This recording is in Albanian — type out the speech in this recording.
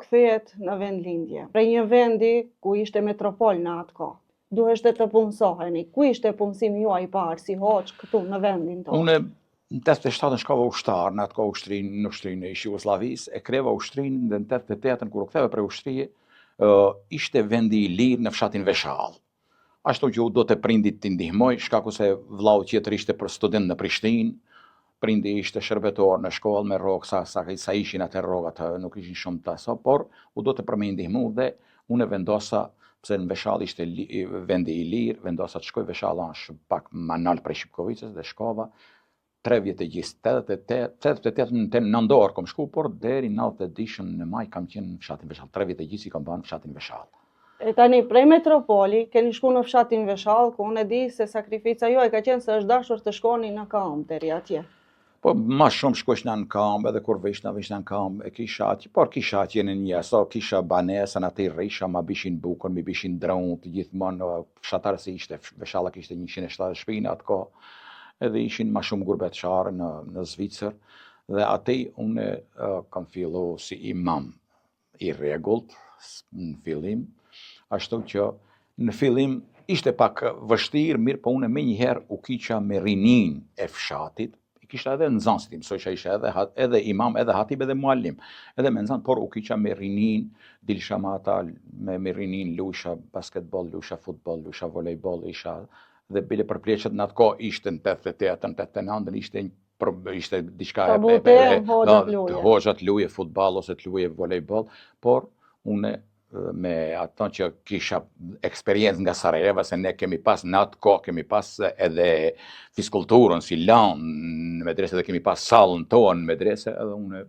kthehet në vendlindje. Prej një vendi ku ishte metropol në atë kohë. Duheshte të punësoheni. Ku ishte punësimi juaj I parë si hoç këtu në vendin tonë? Unë në 87 shkova ushtar në atë kohë në ushtrinë e Jugosllavisë, e kreva ushtrinë dhe në 88 kur u ktheva prej ushtrie, ishte vendi I lirë në fshatin Veshall. Ashtu që u do të prindit të ndihmoj, shkaku se vllau tjetër ishte për student në Prishtinë, prindi ishte shërbetor në shkollë me rrogë, sa ishin atë rrogat, nuk ishin shumë të aso, por u do të për me ndihmu dhe unë vendosa, pse në Veshall ishte vendi I lirë, vendosa të shkoj Veshall është pak më nalë prej Shqipkovices dhe shkova 3 vjet e gjysmë, 88 në nëndor kom shku, por deri 90 në maj kam qenë në fshatin Veshall. 3 vjet e gjysmë kam banë në fshatin Veshall. E tani prej metropoli, keni shku në fshatin Veshall, ku unë e di se sakrifica juaj ka qenë se është dashur të shkoni në kamp deri atje. Po ma shumë shkojshna në kamp, edhe kur vishna në kamp, kisha atje në një, kisha banesën, atë I rrisha, ma bishin bukën, mi bishin dront, gjithmonë fshatarës ishte, Veshalla kishte 170 shpina atë kohë, edhe ishin ma shumë gurbetçarë në Zvicër, dhe atej unë kam fillu si imam I rregullt në fillim, ashtu që në fillim ishte pak vështirë, mirë, po unë me njëherë u kiqa me rinin e fshatit, I kisha edhe nxënësit tim, sojsha isha edhe imam, edhe hatib, edhe muallim, edhe me nxënë, por u kiqa me rinin, dilsha ma ata me rinin, luisha basketbol, luisha futbol, luisha volejbol, isha dhe bile përpleqet në atë kohë ishte në 88, në 89, ishte diçka hoxhat luje futbol ose të luje volejbol, por une me ato që kisha eksperiencë nga Sarajeva, se ne kemi pas në atë kohë, kemi pas edhe fiskulturën si lanë në medrese dhe kemi pas sallën tonë në medrese, edhe une